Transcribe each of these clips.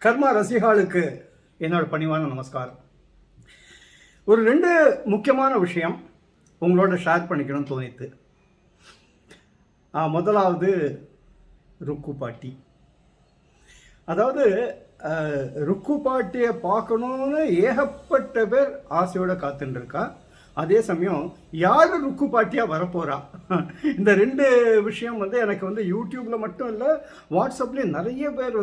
கர்மா ரசிகாளுக்கு என்னோட பணிவான நமஸ்காரம். ஒரு 2 முக்கியமான விஷயம் உங்களோட ஷேர் பண்ணிக்கணும்னு தோணித்து. முதலாவது ருக்கு பாட்டி. அதாவது ருக்கு பாட்டியை பார்க்கணுன்னு ஏகப்பட்ட பேர் ஆசையோடு காத்துட்டுருக்கா. அதே சமயம் யார் ருக்கு பாட்டியாக வரப்போகிறா, இந்த 2 விஷயம் எனக்கு யூடியூப்பில் மட்டும் இல்லை, வாட்ஸ்அப்லேயும் நிறைய பேர்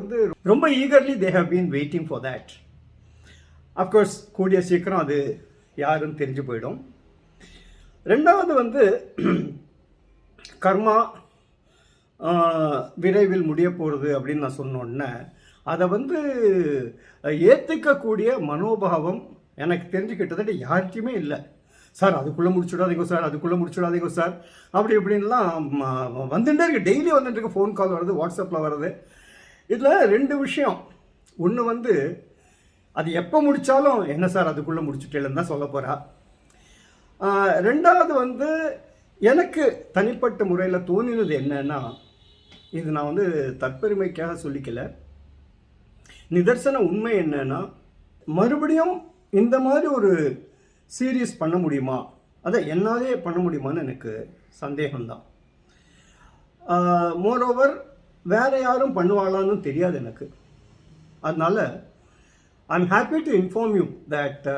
ரொம்ப eagerly they have been waiting for that. Of course கூடிய சீக்கிரம் அது யாருன்னு தெரிஞ்சு போயிடும். ரெண்டாவது கர்மா விரைவில் முடிய போகிறது அப்படின்னு நான் சொன்னோன்னே அதை ஏற்றுக்கக்கூடிய மனோபாவம் எனக்கு தெரிஞ்சு கிட்டத்தட்ட யாருக்குமே இல்லை. சார் அதுக்குள்ளே முடிச்சுடாதீங்க சார், அதுக்குள்ளே முடிச்சுடாதீங்க சார், அப்படி இப்படின்லாம் வந்துட்டே இருக்கு. டெய்லி வந்துட்டு இருக்கு, ஃபோன் கால் வருது, வாட்ஸ்அப்பில் வருது. இதில் 2 விஷயம். ஒன்று அது எப்போ முடித்தாலும் என்ன சார் அதுக்குள்ளே முடிச்சுட்டேன்னு தான் சொல்ல போகிறா. ரெண்டாவது எனக்கு தனிப்பட்ட முறையில் தோணினது என்னன்னா, இது நான் தற்பெருமைக்காக சொல்லிக்கல, நிதர்சன உண்மை என்னன்னா, மறுபடியும் இந்த மாதிரி ஒரு சீரீஸ் பண்ண முடியுமா, அதை என்னாலே பண்ண முடியுமான்னு எனக்கு சந்தேகம்தான். மோரோவர் வேறு யாரும் பண்ணுவாங்களான்னு தெரியாது எனக்கு. அதனால் I'm happy to inform you that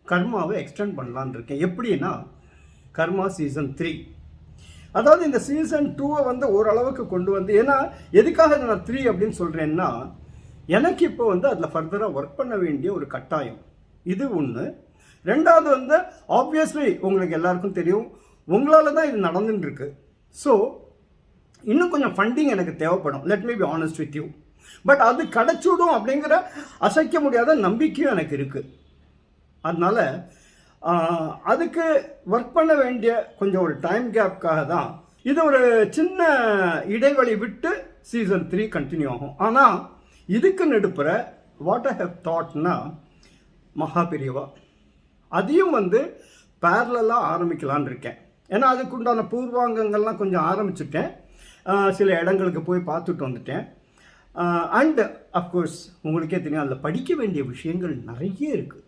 கர்மாவை எக்ஸ்டெண்ட் பண்ணலான் இருக்கேன். எப்படின்னா, கர்மா சீசன் 3, அதாவது இந்த சீசன் 2 ஓரளவுக்கு கொண்டு ஏன்னா எதுக்காக நான் 3 அப்படின்னு சொல்கிறேன்னா, எனக்கு இப்போ அதில் ஃபர்தராக ஒர்க் பண்ண வேண்டிய ஒரு கட்டாயம், இது ஒன்று. ரெண்டாவது ஆப்வியஸ்லி உங்களுக்கு எல்லாருக்கும் தெரியும், உங்களால் தான் இது நடந்துட்டுருக்கு. ஸோ இன்னும் கொஞ்சம் ஃபண்டிங் எனக்கு தேவைப்படும், let me be honest with you. But அது கிடச்சிடும் அப்படிங்கிற அசைக்க முடியாத நம்பிக்கையும் எனக்கு இருக்குது. அதனால் அதுக்கு ஒர்க் பண்ண வேண்டிய கொஞ்சம் ஒரு டைம் கேப்காக தான் இது ஒரு சின்ன இடைவெளி விட்டு சீசன் 3 கண்டினியூ ஆகும். ஆனால் இதுக்கு நடுப்புற வாட் ஐ ஹவ் தாட்னா, மகாபெரியவா அதையும் பேரலாக ஆரம்பிக்கலான் இருக்கேன். ஏன்னா அதுக்குண்டான பூர்வாங்கங்கள்லாம் கொஞ்சம் ஆரம்பிச்சுட்டேன், சில இடங்களுக்கு போய் பார்த்துட்டு வந்துட்டேன். அண்ட் அஃப்கோர்ஸ் உங்களுக்கே தெரியும், அதில் படிக்க வேண்டிய விஷயங்கள் நிறைய இருக்குது.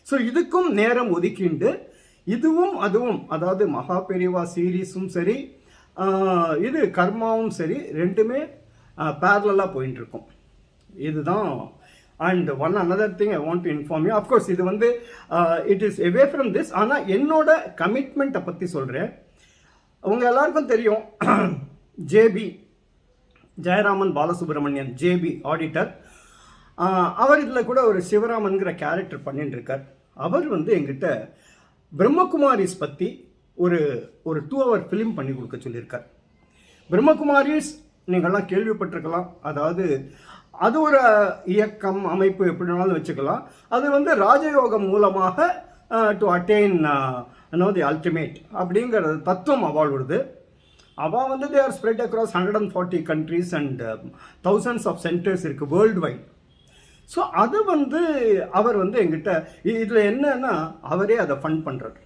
ஸோ இதுக்கும் நேரம் ஒதுக்கிண்டு இதுவும் அதுவும், அதாவது மகாபெரிவா சீரீஸும் சரி, இது கர்மாவும் சரி, ரெண்டுமே பேரலாக போயின்னு இருக்கும். இதுதான். And one another thing I want to inform you, of course இது it is away from this. ஆனால் என்னோட கமிட்மெண்ட்டை பற்றி சொல்கிறேன். உங்கள் எல்லாருக்கும் தெரியும், JP Jayaraman Balasubramanian, JP auditor, அவர் இதில் கூட ஒரு சிவராமன்கிற கேரக்டர் பண்ணிட்டு இருக்கார். அவர் எங்கிட்ட பிரம்மகுமாரிஸ் பற்றி ஒரு 2 hour ஃபிலிம் பண்ணி கொடுக்க சொல்லியிருக்கார். பிரம்மகுமாரிஸ் நீங்கள்லாம் கேள்விப்பட்டிருக்கலாம். அதாவது அது ஒரு இயக்கம், அமைப்பு, எப்படினாலும் வச்சுக்கலாம். அது ராஜயோகம் மூலமாக டு அட்டைன் தி அல்டிமேட் அப்படிங்கிற தத்துவம் அவளுடையது. அவள் they are spread across 140 countries and thousands of centres இருக்குது வேர்ல்டு வைட். ஸோ அது அவர் எங்கிட்ட இதில் என்னன்னா, அவரே அதை ஃபண்ட் பண்ணுறார்,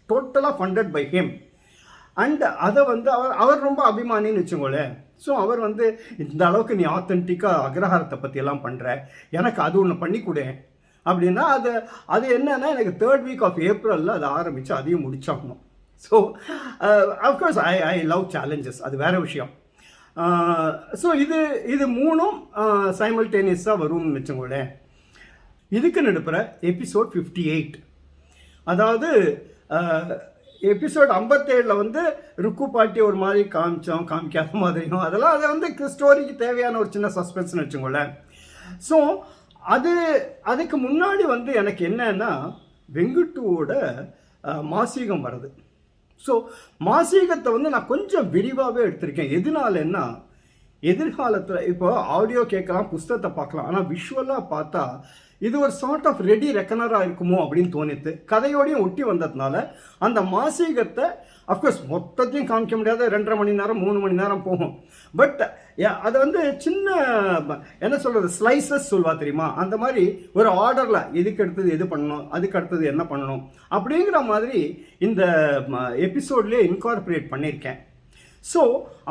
டோட்டலாக ஃபண்டட் பை ஹிம். அண்ட் அதை அவர் ரொம்ப அபிமானின்னு வச்சுக்கோங்களேன். ஸோ அவர் இந்த அளவுக்கு நீ ஆத்தென்டிக்காக அக்ரஹாரத்தை பற்றியெல்லாம் பண்ணுற, எனக்கு அது ஒன்று பண்ணி கொடு அப்படின்னா, அது என்னன்னா, எனக்கு 3rd week of April அதை ஆரம்பித்து அதையும் முடிச்சாகணும். So of course I love challenges, அது வேறு விஷயம். ஸோ இது 3ம் சைமல்டேனியஸாக வரும்னு வச்சுக்கோங்களேன். இதுக்கு நடுப்புற எபிசோட் 58, அதாவது எபிசோட் 57 ருக்கு பாட்டி ஒரு மாதிரி காமிக்காத மாதிரியும், அதெல்லாம் அதை ஸ்டோரிக்கு தேவையான ஒரு சின்ன சஸ்பென்ஸ்னு வச்சுக்கோங்களேன். ஸோ அதுக்கு முன்னாடி எனக்கு என்னன்னா, வெங்குட்டுவோட மாசீகம் வருது. ஸோ மாசீகத்தை நான் கொஞ்சம் விரிவாகவே எடுத்திருக்கேன். எதனாலன்னா, எதிர்காலத்தில் இப்போ ஆடியோ கேட்கலாம், புஸ்தகத்தை பார்க்கலாம், ஆனால் விஷுவலாக பார்த்தா இது ஒரு சார்ட் ஆஃப் ரெடி ரெக்கனராக இருக்குமோ அப்படின்னு தோணித்து. கதையோடையும் ஒட்டி வந்ததுனால அந்த மாசீகத்தை அஃப்கோர்ஸ் மொத்தத்தையும் காமிக்க முடியாத, 2.5 மணி நேரம் 3 மணி நேரம் போகும். பட் அதை சின்ன என்ன சொல்கிறது, ஸ்லைசஸ் சொல்வா தெரியுமா, அந்த மாதிரி ஒரு ஆர்டரில் இதுக்கு அடுத்தது எது பண்ணணும், அதுக்கு அடுத்தது என்ன பண்ணணும் அப்படிங்கிற மாதிரி இந்த எபிசோட்லேயே இன்கார்பரேட் பண்ணியிருக்கேன். ஸோ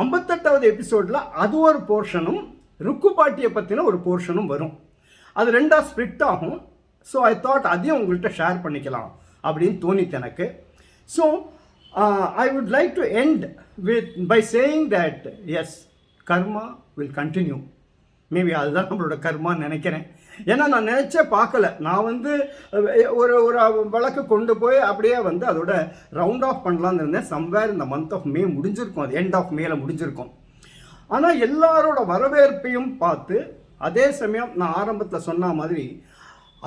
58வது எபிசோடில் அது ஒரு போர்ஷனும் ருக்கு பாட்டியை பற்றின ஒரு போர்ஷனும் வரும். அது ரெண்டாக ஸ்ப்ளிட் ஆகும். ஸோ ஐ தாட் அதையும் உங்கள்கிட்ட ஷேர் பண்ணிக்கலாம் அப்படின்னு தோணித்து எனக்கு. So I would like to end by saying that yes, Karma will continue. Maybe அதுதான் நம்மளோட கர்மான்னு நினைக்கிறேன். ஏன்னா நான் நினச்சே பார்க்கல. நான் வந்து ஒரு ஒரு வழக்கு கொண்டு போய் அப்படியே வந்து அதோட ரவுண்ட் ஆஃப் பண்ணலான்னு இருந்தேன். சம்வேர் இந்த மந்த் ஆஃப் மே முடிஞ்சிருக்கும், அது எண்ட் ஆஃப் மேல முடிஞ்சிருக்கும். ஆனால் எல்லாரோட வரவேற்பையும் பார்த்து, அதே சமயம் நான் ஆரம்பத்தில் சொன்ன மாதிரி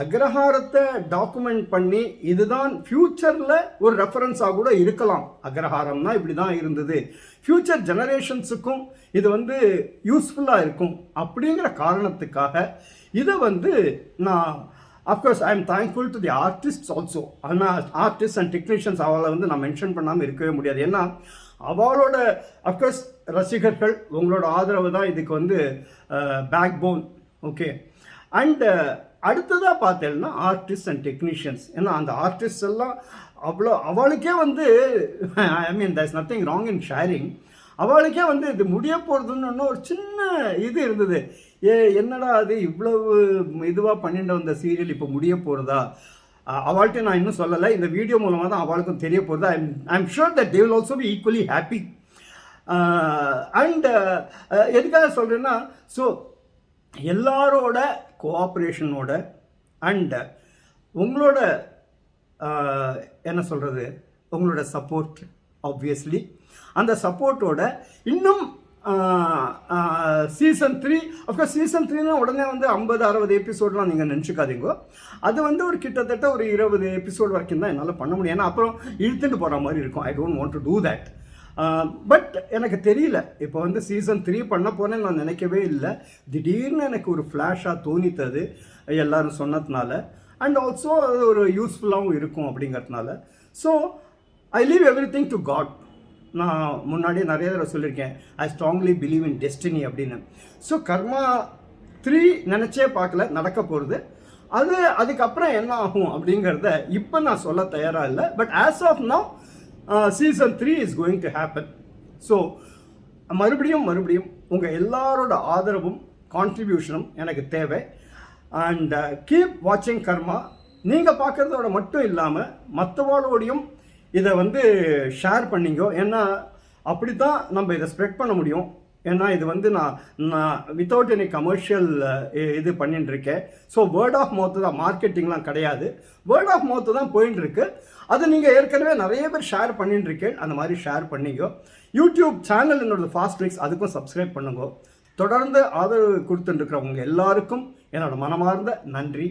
அக்ரஹாரத்தை டாக்குமெண்ட் பண்ணி இதுதான் ஃப்யூச்சரில் ஒரு ரெஃபரன்ஸாக கூட இருக்கலாம். அக்ரஹாரம்னா இப்படி தான் இருந்தது, ஃப்யூச்சர் ஜெனரேஷன்ஸுக்கும் இது வந்து யூஸ்ஃபுல்லாக இருக்கும் அப்படிங்கிற காரணத்துக்காக இதை வந்து நான் of course I am thankful to the artists also. ஆனால் ஆர்டிஸ்ட் அண்ட் டெக்னீஷியன்ஸ் அவளை வந்து நான் மென்ஷன் பண்ணாமல் இருக்கவே முடியாது. ஏன்னா அவளோட அஃப்கோர்ஸ் ரசிகர்கள் உங்களோட ஆதரவு தான் இதுக்கு வந்து பேக் போன். ஓகே, அண்ட் அடுத்ததாக பார்த்தேன்னா ஆர்டிஸ்ட் அண்ட் டெக்னீஷியன்ஸ். ஏன்னா அந்த ஆர்டிஸ்ட் எல்லாம் அவ்வளோ அவளுக்கே வந்து I mean there is nothing wrong in sharing. அவளுக்கே வந்து இது முடிய போகிறதுன்னு ஒரு சின்ன இது இருந்தது. என்னடா அது இவ்வளவு இதுவாக பண்ணிட்டு வந்த சீரியல் இப்போ முடிய போகிறதா? அவள்கிட்ட நான் இன்னும் சொல்லலை. இந்த வீடியோ மூலமாக தான் அவளுக்கும் தெரிய போகிறது. I am sure that they will also be equally happy. And எதுக்காக சொல்கிறேன்னா, ஸோ எல்லாரோட கோஆப்ரேஷனோட அண்ட் உங்களோட என்ன சொல்கிறது, உங்களோட சப்போர்ட் ஆப்வியஸ்லி, அந்த சப்போர்ட்டோட இன்னும் சீசன் 3, அஃப்கோர்ஸ் சீசன் 3னா உடனே வந்து 50-60 எபிசோட்லாம் நீங்கள் நினச்சிக்காதீங்க. அது வந்து ஒரு கிட்டத்தட்ட ஒரு 20 எபிசோட் வரைக்கும் தான் என்னால் பண்ண முடியும். ஏன்னா அப்புறம் இழுத்துட்டு போகிற மாதிரி இருக்கும். I don't want to do that. But எனக்கு தெரியல, இப்போ வந்து சீசன் 3 பண்ண போனேன்னு நான் நினைக்கவே இல்லை. திடீர்னு எனக்கு ஒரு ஃப்ளாஷாக தோணித்தது எல்லோரும் சொன்னதுனால. அண்ட் ஆல்சோ அது ஒரு யூஸ்ஃபுல்லாகவும் இருக்கும் அப்படிங்கிறதுனால. So I leave everything to God. நான் முன்னாடியே நிறைய தடவை சொல்லியிருக்கேன், I strongly believe in destiny அப்படின்னு. ஸோ கர்மா 3 நினச்சே பார்க்கல நடக்க போகிறது. அதுக்கப்புறம் என்ன ஆகும் அப்படிங்கிறத இப்போ நான் சொல்ல தயாராக இல்லை. But as of now season 3 is going to happen. So மறுபடியும் உங்கள் எல்லாரோட ஆதரவும் கான்ட்ரிபியூஷனும் எனக்கு தேவை. அண்ட் கீப் வாட்சிங் கர்மா. நீங்கள் பார்க்குறதோட மட்டும் இல்லாமல் மற்றவாளோடையும் இதை வந்து ஷேர் பண்ணிங்கோ. ஏன்னா அப்படி தான் நம்ம இதை ஸ்ப்ரெட் பண்ண முடியும். ஏன்னா இது வந்து நான் வித்தவுட் எனி கமர்ஷியல் இது பண்ணிட்டு இருக்கேன். ஸோ வேர்ட் ஆஃப் மவுத்து தான், மார்க்கெட்டிங்லாம் கிடையாது. வேர்ட் ஆஃப் மவுத்து தான் போயின்னு இருக்கு. அதை நீங்கள் ஏற்கனவே நிறைய பேர் ஷேர் பண்ணிட்டு இருக்கேன். அந்த மாதிரி ஷேர் பண்ணிங்கோ. யூடியூப் சேனல் என்னோட ஃபாஸ்ட் ட்ரிக்ஸ், அதுக்கும் சப்ஸ்கிரைப் பண்ணுங்க. தொடர்ந்து ஆதரவு கொடுத்துட்டு இருக்கிறவங்க எல்லாருக்கும் என்னோட மனமார்ந்த நன்றி.